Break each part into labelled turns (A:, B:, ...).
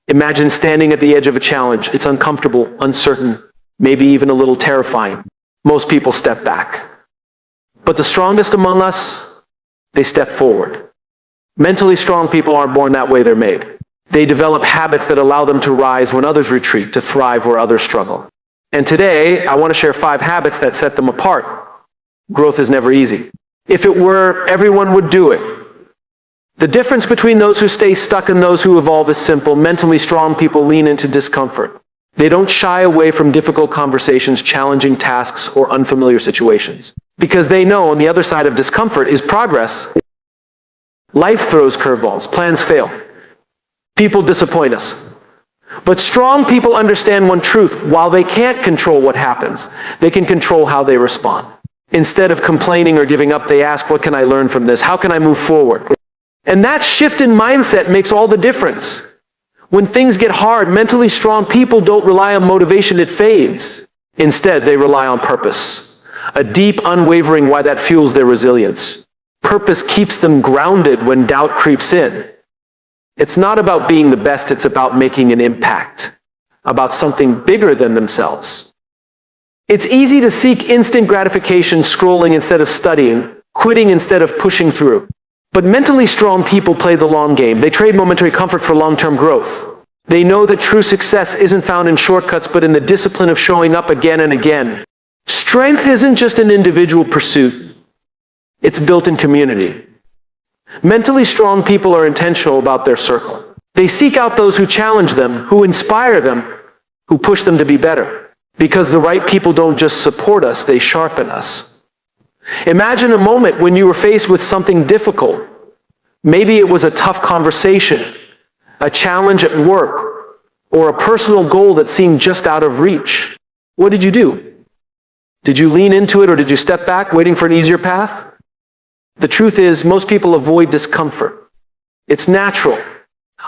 A: Imagine standing at the edge of a challenge. It's uncomfortable, uncertain, maybe even a little terrifying. Most people step back. But the strongest among us, they step forward. Mentally strong people aren't born that way, they're made. They develop habits that allow them to rise when others retreat, to thrive where others struggle. And today, I want to share 5 habits that set them apart. Growth is never easy. If it were, everyone would do it. The difference between those who stay stuck and those who evolve is simple. Mentally strong people lean into discomfort. They don't shy away from difficult conversations, challenging tasks, or unfamiliar situations. Because they know on the other side of discomfort is progress. Life throws curveballs. Plans fail. People disappoint us. But strong people understand one truth. While they can't control what happens, they can control how they respond. Instead of complaining or giving up, they ask, what can I learn from this? How can I move forward? And that shift in mindset makes all the difference. When things get hard, mentally strong people don't rely on motivation, it fades. Instead, they rely on purpose. A deep, unwavering why that fuels their resilience. Purpose keeps them grounded when doubt creeps in. It's not about being the best, it's about making an impact, about something bigger than themselves. It's easy to seek instant gratification, scrolling instead of studying, quitting instead of pushing through. But mentally strong people play the long game. They trade momentary comfort for long-term growth. They know that true success isn't found in shortcuts, but in the discipline of showing up again and again. Strength isn't just an individual pursuit. It's built in community. Mentally strong people are intentional about their circle. They seek out those who challenge them, who inspire them, who push them to be better. Because the right people don't just support us, they sharpen us. Imagine a moment when you were faced with something difficult. Maybe it was a tough conversation, a challenge at work, or a personal goal that seemed just out of reach. What did you do? Did you lean into it or did you step back, waiting for an easier path? The truth is, most people avoid discomfort. It's natural.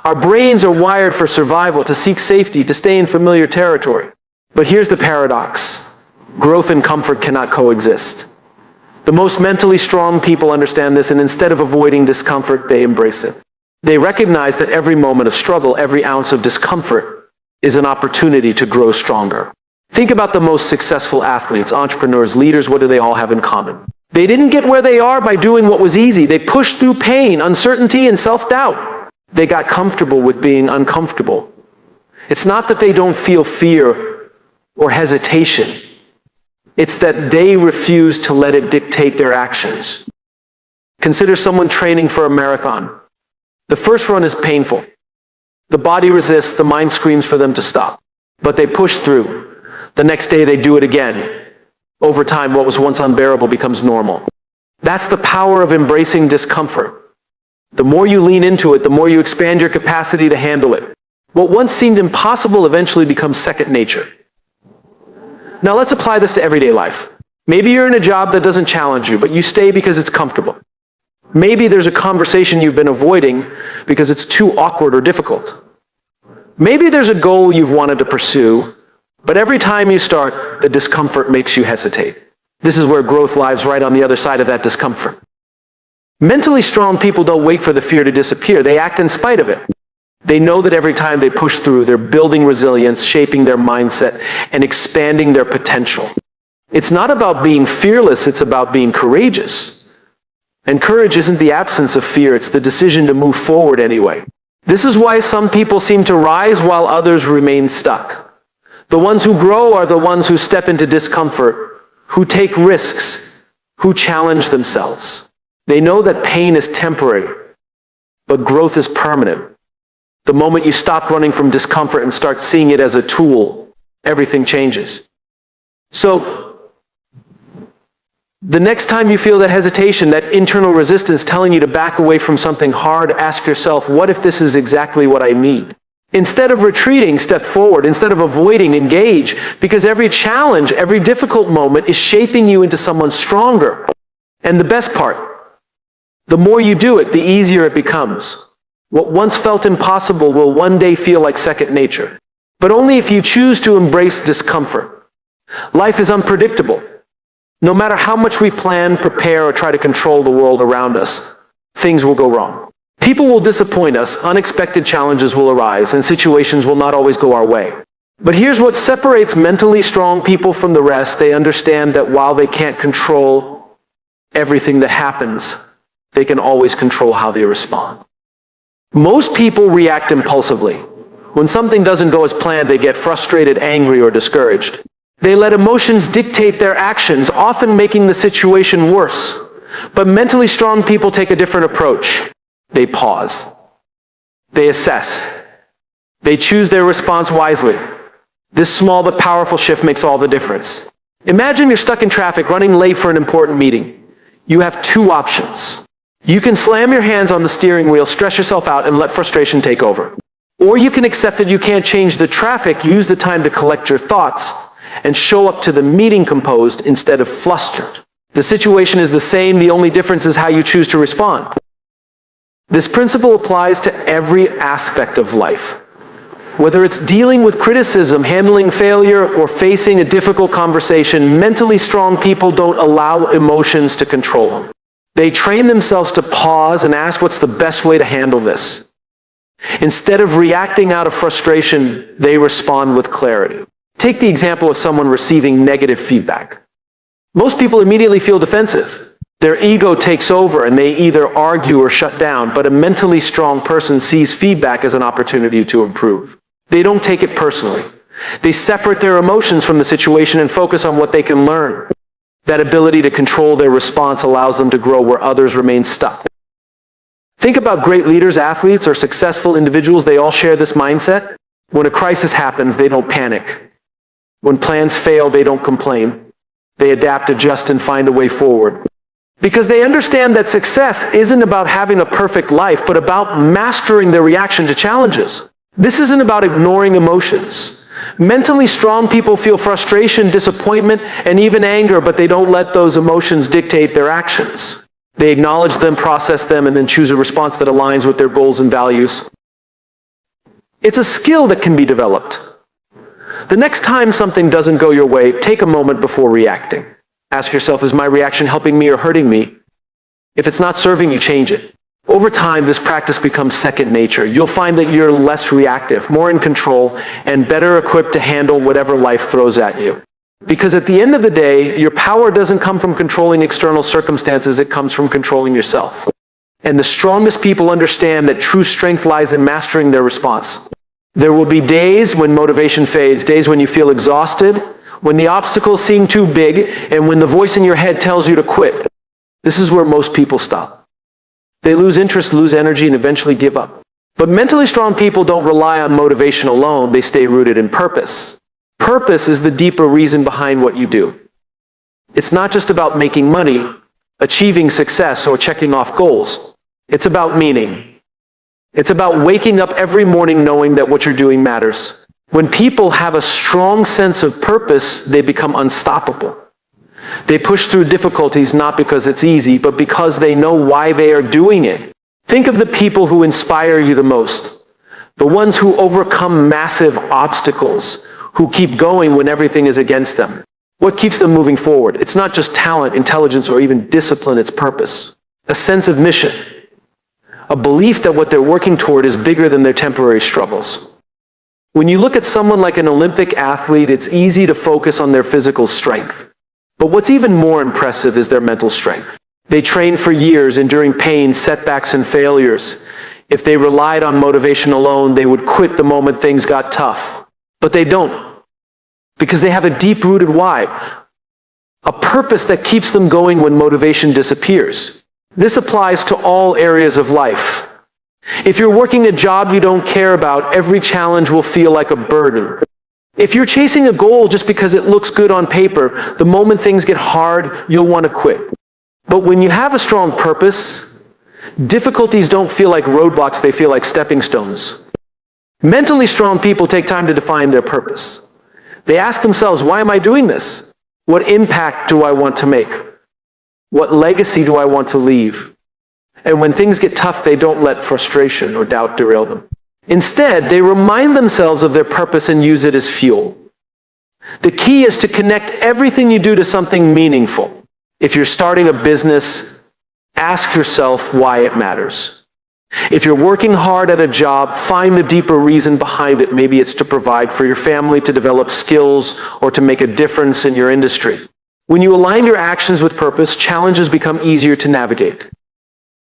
A: Our brains are wired for survival, to seek safety, to stay in familiar territory. But here's the paradox. Growth and comfort cannot coexist. The most mentally strong people understand this, and instead of avoiding discomfort, they embrace it. They recognize that every moment of struggle, every ounce of discomfort, is an opportunity to grow stronger. Think about the most successful athletes, entrepreneurs, leaders. What do they all have in common? They didn't get where they are by doing what was easy. They pushed through pain, uncertainty, and self-doubt. They got comfortable with being uncomfortable. It's not that they don't feel fear or hesitation. It's that they refuse to let it dictate their actions. Consider someone training for a marathon. The first run is painful. The body resists, the mind screams for them to stop. But they push through. The next day they do it again. Over time, what was once unbearable becomes normal. That's the power of embracing discomfort. The more you lean into it, the more you expand your capacity to handle it. What once seemed impossible eventually becomes second nature. Now let's apply this to everyday life. Maybe you're in a job that doesn't challenge you, but you stay because it's comfortable. Maybe there's a conversation you've been avoiding because it's too awkward or difficult. Maybe there's a goal you've wanted to pursue, but every time you start, the discomfort makes you hesitate. This is where growth lies, right on the other side of that discomfort. Mentally strong people don't wait for the fear to disappear. They act in spite of it. They know that every time they push through, they're building resilience, shaping their mindset, and expanding their potential. It's not about being fearless, it's about being courageous. And courage isn't the absence of fear, it's the decision to move forward anyway. This is why some people seem to rise while others remain stuck. The ones who grow are the ones who step into discomfort, who take risks, who challenge themselves. They know that pain is temporary, but growth is permanent. The moment you stop running from discomfort and start seeing it as a tool, everything changes. So, the next time you feel that hesitation, that internal resistance telling you to back away from something hard, ask yourself, what if this is exactly what I need? Instead of retreating, step forward. Instead of avoiding, engage. Because every challenge, every difficult moment is shaping you into someone stronger. And the best part, the more you do it, the easier it becomes. What once felt impossible will one day feel like second nature. But only if you choose to embrace discomfort. Life is unpredictable. No matter how much we plan, prepare, or try to control the world around us, things will go wrong. People will disappoint us, unexpected challenges will arise, and situations will not always go our way. But here's what separates mentally strong people from the rest. They understand that while they can't control everything that happens, they can always control how they respond. Most people react impulsively. When something doesn't go as planned, they get frustrated, angry, or discouraged. They let emotions dictate their actions, often making the situation worse. But mentally strong people take a different approach. They pause. They assess. They choose their response wisely. This small but powerful shift makes all the difference. Imagine you're stuck in traffic, running late for an important meeting. You have two options. You can slam your hands on the steering wheel, stress yourself out, and let frustration take over. Or you can accept that you can't change the traffic, use the time to collect your thoughts, and show up to the meeting composed instead of flustered. The situation is the same, the only difference is how you choose to respond. This principle applies to every aspect of life. Whether it's dealing with criticism, handling failure, or facing a difficult conversation, mentally strong people don't allow emotions to control them. They train themselves to pause and ask, what's the best way to handle this? Instead of reacting out of frustration, they respond with clarity. Take the example of someone receiving negative feedback. Most people immediately feel defensive. Their ego takes over and they either argue or shut down, but a mentally strong person sees feedback as an opportunity to improve. They don't take it personally. They separate their emotions from the situation and focus on what they can learn. That ability to control their response allows them to grow where others remain stuck. Think about great leaders, athletes, or successful individuals. They all share this mindset. When a crisis happens, they don't panic. When plans fail, they don't complain. They adapt, adjust, and find a way forward. Because they understand that success isn't about having a perfect life, but about mastering their reaction to challenges. This isn't about ignoring emotions. Mentally strong people feel frustration, disappointment, and even anger, but they don't let those emotions dictate their actions. They acknowledge them, process them, and then choose a response that aligns with their goals and values. It's a skill that can be developed. The next time something doesn't go your way, take a moment before reacting. Ask yourself, is my reaction helping me or hurting me? If it's not serving you, change it. Over time, this practice becomes second nature. You'll find that you're less reactive, more in control, and better equipped to handle whatever life throws at you. Because at the end of the day, your power doesn't come from controlling external circumstances, it comes from controlling yourself. And the strongest people understand that true strength lies in mastering their response. There will be days when motivation fades, days when you feel exhausted, when the obstacles seem too big, and when the voice in your head tells you to quit. This is where most people stop. They lose interest, lose energy, and eventually give up. But mentally strong people don't rely on motivation alone, they stay rooted in purpose. Purpose is the deeper reason behind what you do. It's not just about making money, achieving success, or checking off goals. It's about meaning. It's about waking up every morning knowing that what you're doing matters. When people have a strong sense of purpose, they become unstoppable. They push through difficulties not because it's easy, but because they know why they are doing it. Think of the people who inspire you the most. The ones who overcome massive obstacles, who keep going when everything is against them. What keeps them moving forward? It's not just talent, intelligence, or even discipline, it's purpose. A sense of mission. A belief that what they're working toward is bigger than their temporary struggles. When you look at someone like an Olympic athlete, it's easy to focus on their physical strength. But what's even more impressive is their mental strength. They train for years, enduring pain, setbacks, and failures. If they relied on motivation alone, they would quit the moment things got tough. But they don't, because they have a deep-rooted why, a purpose that keeps them going when motivation disappears. This applies to all areas of life. If you're working a job you don't care about, every challenge will feel like a burden. If you're chasing a goal just because it looks good on paper, the moment things get hard, you'll want to quit. But when you have a strong purpose, difficulties don't feel like roadblocks, they feel like stepping stones. Mentally strong people take time to define their purpose. They ask themselves, why am I doing this? What impact do I want to make? What legacy do I want to leave? And when things get tough, they don't let frustration or doubt derail them. Instead, they remind themselves of their purpose and use it as fuel. The key is to connect everything you do to something meaningful. If you're starting a business, ask yourself why it matters. If you're working hard at a job, find the deeper reason behind it. Maybe it's to provide for your family, to develop skills, or to make a difference in your industry. When you align your actions with purpose, challenges become easier to navigate.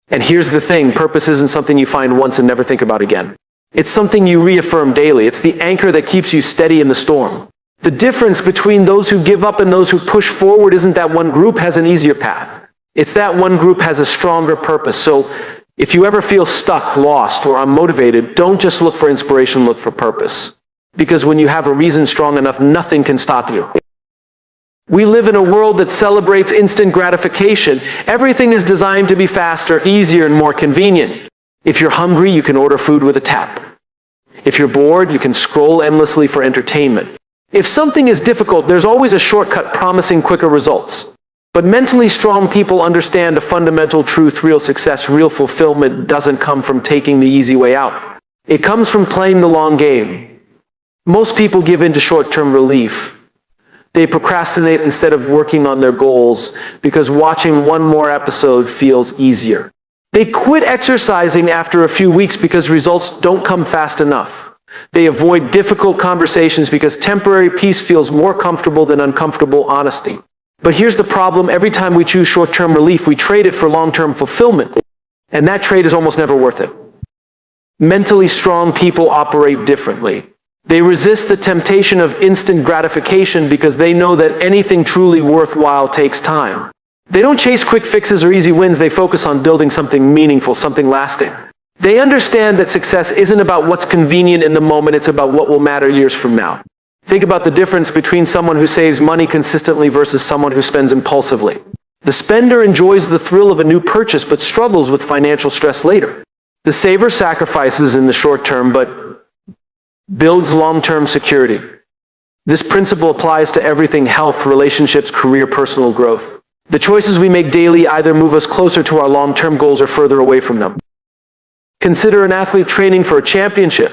A: And here's the thing, purpose isn't something you find once and never think about again. It's something you reaffirm daily. It's the anchor that keeps you steady in the storm. The difference between those who give up and those who push forward isn't that one group has an easier path. It's that one group has a stronger purpose. So if you ever feel stuck, lost, or unmotivated, don't just look for inspiration, look for purpose. Because when you have a reason strong enough, nothing can stop you. We live in a world that celebrates instant gratification. Everything is designed to be faster, easier, and more convenient. If you're hungry, you can order food with a tap. If you're bored, you can scroll endlessly for entertainment. If something is difficult, there's always a shortcut promising quicker results. But mentally strong people understand a fundamental truth: real success, real fulfillment doesn't come from taking the easy way out. It comes from playing the long game. Most people give in to short-term relief. They procrastinate instead of working on their goals because watching one more episode feels easier. They quit exercising after a few weeks because results don't come fast enough. They avoid difficult conversations because temporary peace feels more comfortable than uncomfortable honesty. But here's the problem: every time we choose short-term relief, we trade it for long-term fulfillment. And that trade is almost never worth it. Mentally strong people operate differently. They resist the temptation of instant gratification because they know that anything truly worthwhile takes time. They don't chase quick fixes or easy wins. They focus on building something meaningful, something lasting. They understand that success isn't about what's convenient in the moment, it's about what will matter years from now. Think about the difference between someone who saves money consistently versus someone who spends impulsively. The spender enjoys the thrill of a new purchase but struggles with financial stress later. The saver sacrifices in the short term but builds long-term security. This principle applies to everything: health, relationships, career, personal growth. The choices we make daily either move us closer to our long-term goals or further away from them. Consider an athlete training for a championship.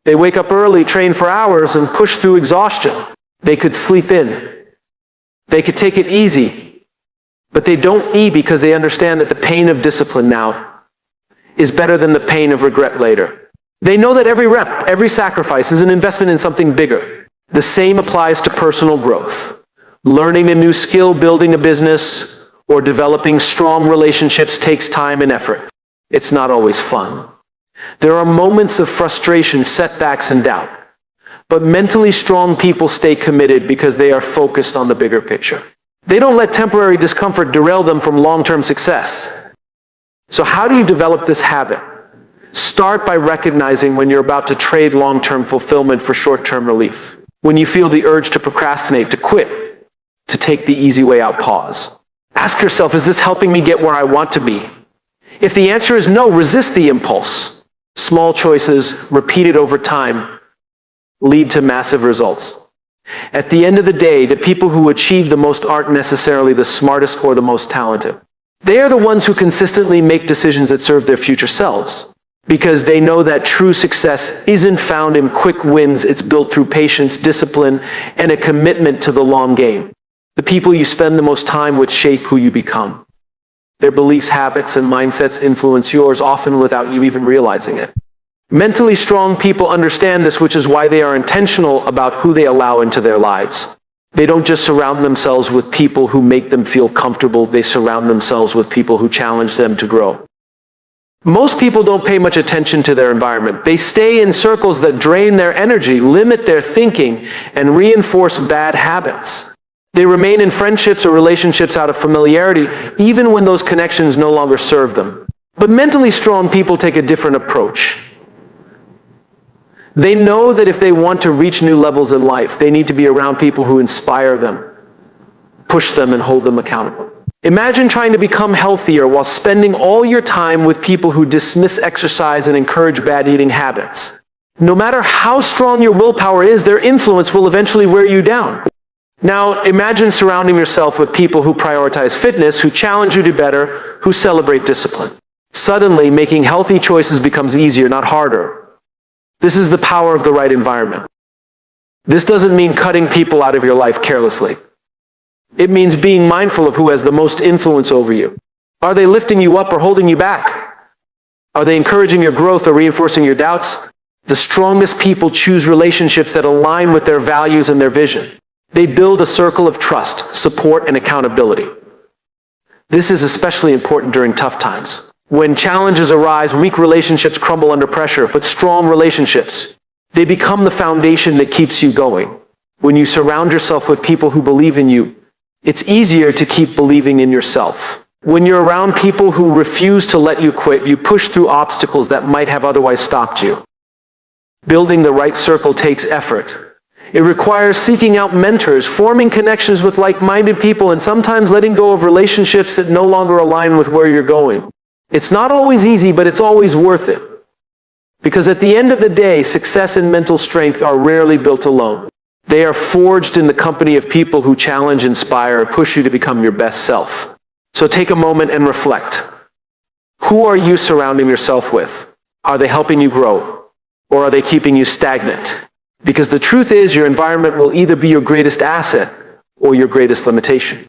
A: They wake up early, train for hours, and push through exhaustion. They could sleep in. They could take it easy. But they don't eat because they understand that the pain of discipline now is better than the pain of regret later. They know that every rep, every sacrifice is an investment in something bigger. The same applies to personal growth. Learning a new skill, building a business, or developing strong relationships takes time and effort. It's not always fun. There are moments of frustration, setbacks, and doubt. But mentally strong people stay committed because they are focused on the bigger picture. They don't let temporary discomfort derail them from long-term success. So how do you develop this habit? Start by recognizing when you're about to trade long-term fulfillment for short-term relief. When you feel the urge to procrastinate, to quit, to take the easy way out, pause. Ask yourself, is this helping me get where I want to be? If the answer is no, resist the impulse. Small choices, repeated over time, lead to massive results. At the end of the day, the people who achieve the most aren't necessarily the smartest or the most talented. They are the ones who consistently make decisions that serve their future selves. Because they know that true success isn't found in quick wins, it's built through patience, discipline, and a commitment to the long game. The people you spend the most time with shape who you become. Their beliefs, habits, and mindsets influence yours, often without you even realizing it. Mentally strong people understand this, which is why they are intentional about who they allow into their lives. They don't just surround themselves with people who make them feel comfortable, they surround themselves with people who challenge them to grow. Most people don't pay much attention to their environment. They stay in circles that drain their energy, limit their thinking, and reinforce bad habits. They remain in friendships or relationships out of familiarity, even when those connections no longer serve them. But mentally strong people take a different approach. They know that if they want to reach new levels in life, they need to be around people who inspire them, push them, and hold them accountable. Imagine trying to become healthier while spending all your time with people who dismiss exercise and encourage bad eating habits. No matter how strong your willpower is, their influence will eventually wear you down. Now, imagine surrounding yourself with people who prioritize fitness, who challenge you to better, who celebrate discipline. Suddenly, making healthy choices becomes easier, not harder. This is the power of the right environment. This doesn't mean cutting people out of your life carelessly. It means being mindful of who has the most influence over you. Are they lifting you up or holding you back? Are they encouraging your growth or reinforcing your doubts? The strongest people choose relationships that align with their values and their vision. They build a circle of trust, support, and accountability. This is especially important during tough times. When challenges arise, weak relationships crumble under pressure, but strong relationships, they become the foundation that keeps you going. When you surround yourself with people who believe in you, it's easier to keep believing in yourself. When you're around people who refuse to let you quit, you push through obstacles that might have otherwise stopped you. Building the right circle takes effort. It requires seeking out mentors, forming connections with like-minded people, and sometimes letting go of relationships that no longer align with where you're going. It's not always easy, but it's always worth it. Because at the end of the day, success and mental strength are rarely built alone. They are forged in the company of people who challenge, inspire, and push you to become your best self. So take a moment and reflect. Who are you surrounding yourself with? Are they helping you grow? Or are they keeping you stagnant? Because the truth is, your environment will either be your greatest asset or your greatest limitation.